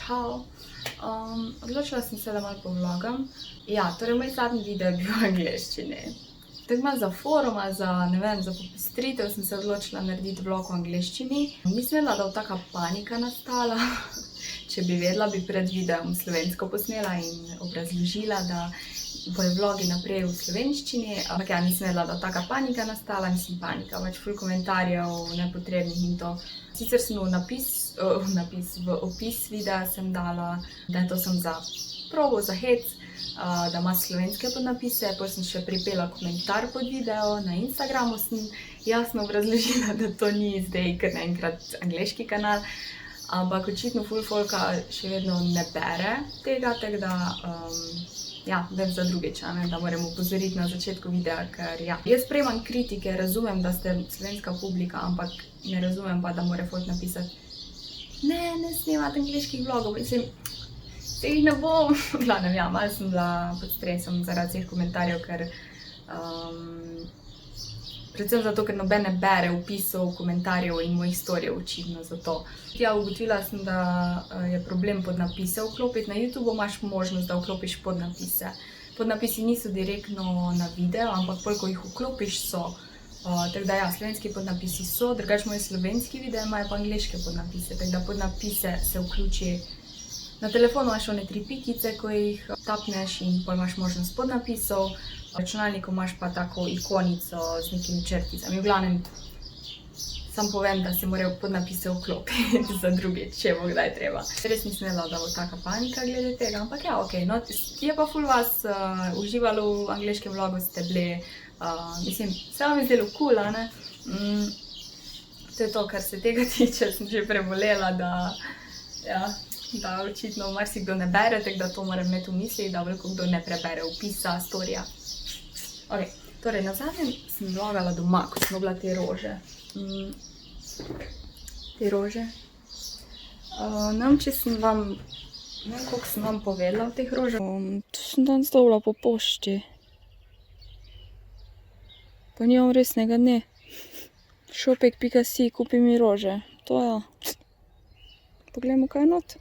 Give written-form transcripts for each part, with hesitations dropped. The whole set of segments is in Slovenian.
čau. Odločila sem se, da malo povlogam. Ja, torej moj zadnji video je bil v angleščini. Tako malo za foruma, za popestritev sem se odločila narediti vlog v angleščini. Nisem vedela, da bo taka panika nastala. Če bi vedela, bi pred videom slovensko posnela in obrazložila, da bojo vlogi naprej v slovenščini. Ampak ja, nisem vedela, da bo taka panika nastala, nisem panika, pač ful komentarjev nepotrebnih in to. Sicer sem v opis videa sem dala, da je to sem za probo, za hec, da ima slovenske podnapise, potem sem še pripela komentar pod video, na Instagramu sem jasno obrazložila, da to ni zdaj kar naenkrat angleški kanal, ampak očitno ful folka še vedno ne bere tega, tako da ja, vem za drugič, da moram opozoriti na začetku videa, ker ja, jaz sprejemam kritike, razumem, da ste slovenska publika, ampak ne razumem pa, da mora folk napisati ne snemati angleških vlogov, mislim, se jih ne bom. Glavnem, ja, malo sem bila pod stresom zaradi vseh komentarjev, ker predvsem zato, ker noben ne bere opisov, komentarjev in mojih storijev, očitno zato. Ja, ugotovila sem, da je problem podnapise vklopiti. Na YouTubeu imaš možnost, da vklopiš podnapise. Podnapisi niso direktno na video, ampak koliko jih vklopiš so. Tako da ja, slovenski podnapisi so, drugače moji slovenski videi imajo pa angleške podnapise, tako da podnapise se vključi. Na telefonu imaš one 3 pikice, ko jih tapneš in potem imaš možnost podnapisov. Na računalniku imaš pa tako ikonico z nekimi črticami. V glavnem, sam povem, da se morajo podnapise vklopiti za drugič, če bo kdaj treba. Res nisem vedela, da bo taka panika glede tega, ampak ja, okej, no, je pa ful vas uživalo v angleškem vlogu, ste bili, mislim, se vam je zdelo cool, a ne? To je to, kar se tega tiče, sem že prebolela, da očitno marsikdo ne bere, tako da to moram imeti v misli, da veliko kdo ne prebere opisa, storija. Ok, torej nazadnje sem vlogala doma, ko sem dobila te rože. Te rože. Ne vem, če sem vam, ne vem, koliko sem vam povedala o teh rožah. To sem danes dobila po pošti. Pa nimam resnega dne. Shopek.si, kupi mi rože. To ja. Poglejmo, kaj je not.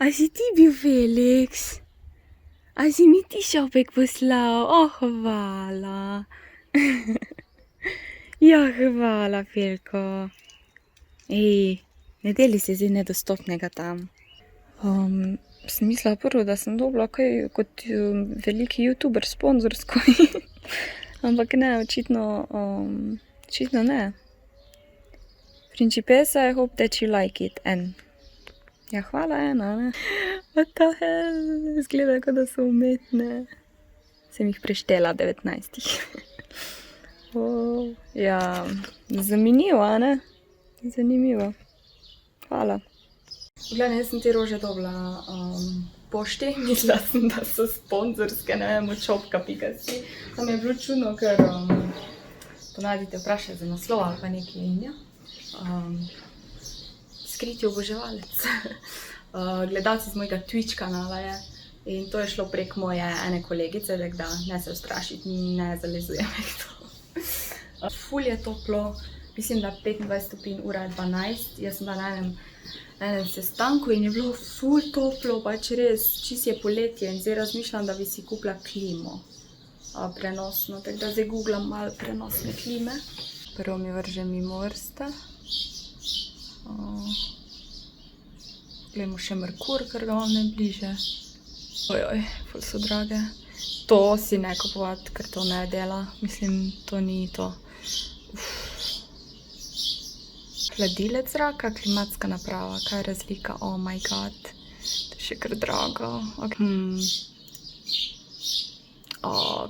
A si ti bil Felix? A si mi ti šopek poslal? Hvala. Ja, hvala, Felko. Ne deli se zdaj nedostopnega tam. Sem mislila prvo, da sem dobila kaj kot veliki youtuber sponzorsko. Ampak ne, očitno ne. Principessa, I hope that you like it. Ja, hvala ena, ne? What the hell? Izgleda, kot da so umetne. Sem jih preštela 19. Ja, zanimivo, a ne? Zanimivo. Hvala. V glavnem, jaz sem te rože dobila pošti. Mislila sem, da so sponzorske, ne vem, od shopka.si. Tam je bilo čudno, ker ponavadi te vprašajo za naslov ali pa nekaj in ja. Skriti oboževalec. Gledalci z mojega Twitch kanala je in to je šlo prek moje ene kolegice, tako da ne se ustrašiti, ne zalezujem to. Ful je toplo, mislim, da 25 stopinj, ura je 12. Jaz sem bila na enem sestanku in je bilo ful toplo, pač res, čisto je poletje in zdaj razmišljam, da bi si kupila klimo prenosno, tako da zdaj googlam malo prenosne klime. Prvo mi vrže mimo vrste. Glejmo še Merkur, ker ga imam najbliže. Ojoj, ful so drage. To si ne kupovati, ker to ne dela. Mislim, to ni to. Hladilec zraka, klimatska naprava. Kaj je razlika? Oh my god. To je še kar drago.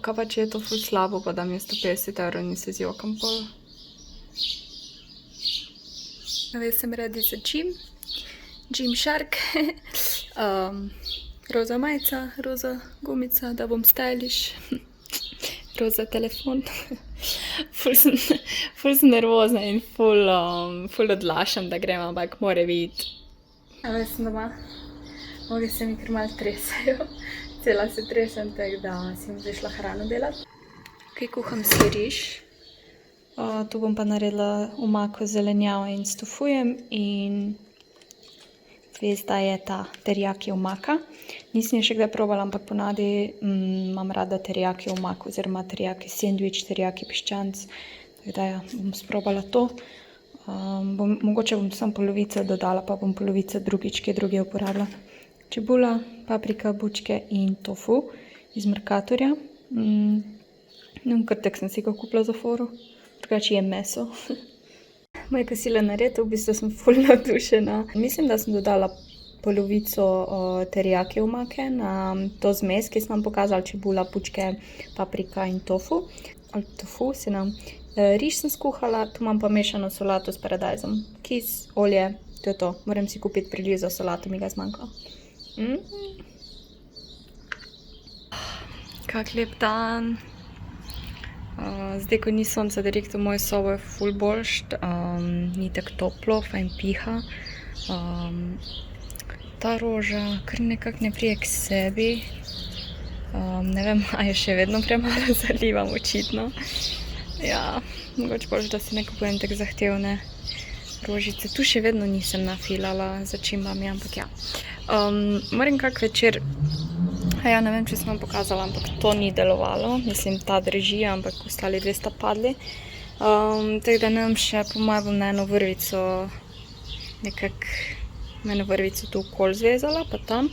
Kaj pa če je to ful slabo, pa da mi je 150 € in se zjokam pol. Zdaj sem ready za gym. Gymshark. Roza majica, roza gumica, da bom stylish. Roza telefon. Ful sem nervozna in ful odlašam, da grem, ampak mora biti. Zdaj sem doma. Noge se mi kar malo tresajo. Cela se tresem, tako da si bom zdaj šla hrano delati. Kaj kuham si riž. Tu bom pa naredila omako zelenjavo in stofujem in zvezda je ta teriyaki omaka. Nisem je še kdaj probala, ampak ponavadi imam rada teriyaki omak oziroma teriyaki sendvič, teriyaki piščanc. Tako da ja, bom sprobala to. Mogoče bom samo polovico dodala, pa bom polovico drugič, kje druge uporabila. Čebula, paprika, bučke in tofu iz Mercatorja. Kar tek sem si ga kupila za foro, drugače jem meso. Moj kosilo naredil, v bistvu sem ful navdušena. Mislim, da sem dodala polovico teriyaki omake na to zmes, ki sem vam pokazala, čebula, bučke, paprika in tofu. Ali tofu, riž sem skuhala, tu imam pa mešano solato s paradajzom. Kis, olje, to je to. Moram si kupiti priliv za solato, mi ga zmanjka. Kak lep dan. Zdaj, ko ni sonca direkt v mojo sobo, je ful boljš. Ni tako toplo, fajn piha. Ta roža kar nekako ne prije k sebi. Ne vem, a je še vedno premalo zalivam, očitno. Ja, mogoče boljš, da si ne kupujem tako zahtevne rožice. Tu še vedno nisem nafilala začimbami, ampak ja. Moram kak večer, ja, ne vem, če sem vam pokazala, ampak to ni delovalo. Mislim, ta drži, ampak ostali dve sta padli. Tako da ne vem še, po mojem bom na eno vrvico tu okol zvezala, pa tam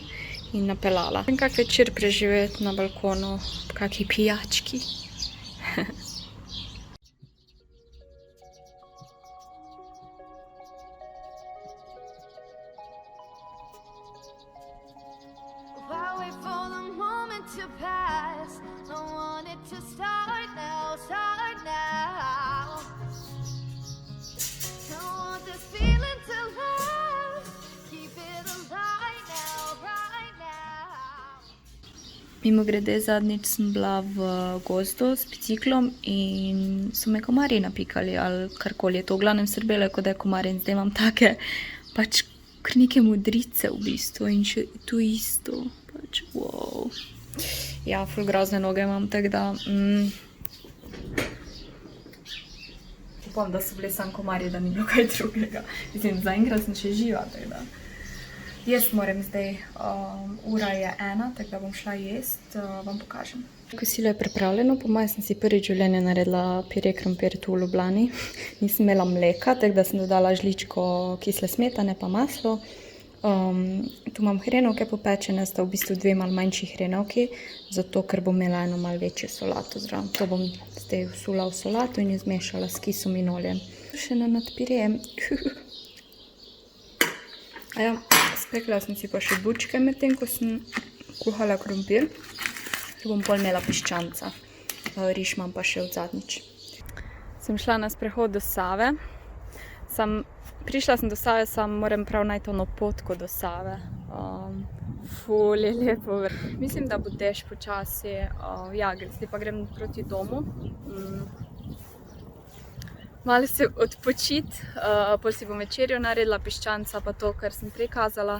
in napeljala. Moram kak večer preživeti na balkonu, po kaki pijački. To pass, I want it to start now, I want this feeling to last, keep it alive now, right now. Mimogrede, zadnjič sem bila v gozdu s biciklom in so me komarji napikali ali karkoli je to. V glavnem srbelo je, kot da je komar in zdaj imam take pač kar neke modrice v bistvu in še tu isto, pač wow. Ja, ful grozne noge imam, tako da upam, da so bili samo komarji, da ni bilo kaj drugega. Mislim, zaenkrat sem še živa, tako da. Jaz moram zdaj, ura je 1, tako da bom šla jest, vam pokažem. Kosilo je pripravljeno, po mojem sem si prvič v življenju naredila pire krompir tu v Ljubljani. Nisem imela mleka, tako da sem dodala žličko kisle smetane pa maslo. Tu imam hrenovke popečene, sta v bistvu dve malo manjši hrenovki, zato ker bom imela eno malo večjo solato zraven. To bom zdaj vsula v solato in jo zmešala s kisom in oljem. Še na nadpirejem. Ja, spekla sem si pa še bučke medtem, ko sem kuhala krompir. Ker bom pol imela piščanca. Riž imam pa še od zadnjič. Sem šla na sprehod do Save. Prišla sem do Save, sam moram prav najti ono potko do Save. Ful je lepo. Mislim, da bo dež počasi. Ja, zdaj pa grem proti domu. Malo se odpočiti, pol si bom večerjo naredila, piščanca pa to, kar sem prikazala.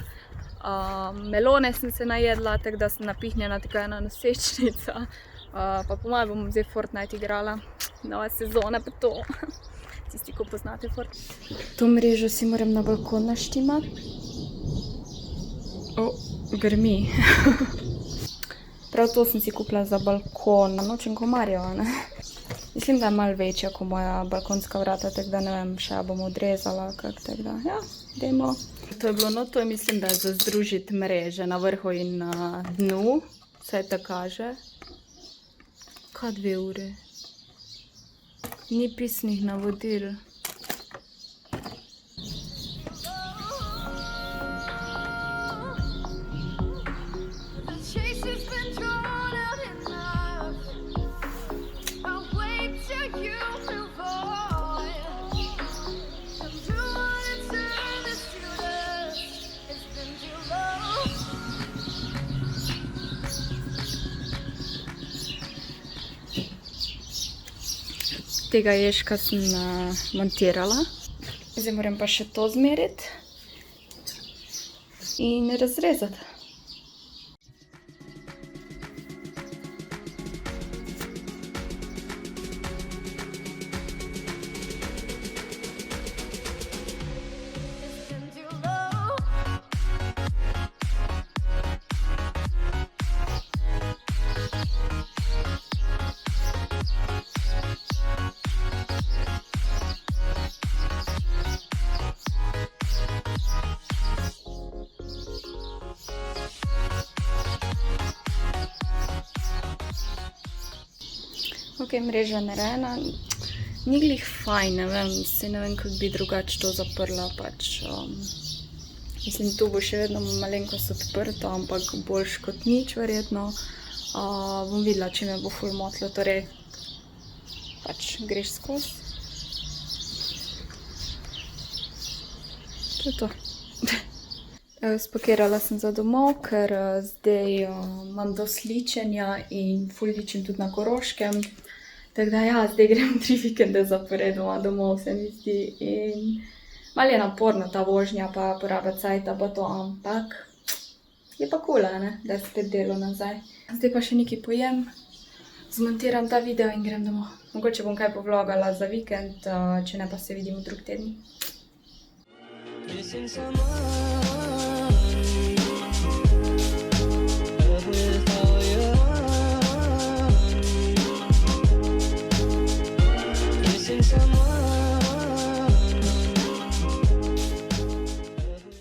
Melone sem se najedla, tako da sem napihnjena, tako ena nosečnica. Pa po mojem bom zdaj Fortnite igrala. Nova sezona pa to. Tisti, ko poznate Fortnite. To mrežo si moram na balkon naštimati. Grmi. Prav to sem si kupila za balkon. Nočem komarjev, ne? Mislim, da je malo večja kot moja balkonska vrata, tako da ne vem, še bom odrezala, tako da, ja, dajmo. To je bilo, no, to je, mislim, da je za združiti mreže na vrhu in na dnu. Vse tako kaže. Kaj 2 ure? Ni pisnih navodil. Tega ježka sem montirala. Zdaj moram pa še to zmeriti in razrezati. tukaj mreža narejena, ni glih fajn, ne vem, ne vem, kako bi drugače to zaprla, pač. Mislim, tu bo še vedno malenkost odprto, ampak boljš kot nič verjetno. Bom videla, če me bo ful motilo, torej pač greš skozi. To je to. Spakirala sem za domov, ker zdaj imam dosti ličenja in ful ličim tudi na Koroškem. Tako da ja, zdaj grem 3 vikende zaporedoma domov, se mi zdi. In malo je naporna ta vožnja, pa poraba cajta pa to, ampak je pa kul, ne, da je spet delo nazaj. Zdaj pa še nekaj pojem, zmontiram ta video in grem domov. Mogoče bom kaj povlogala za vikend, če ne pa se vidimo drug teden. Missing someone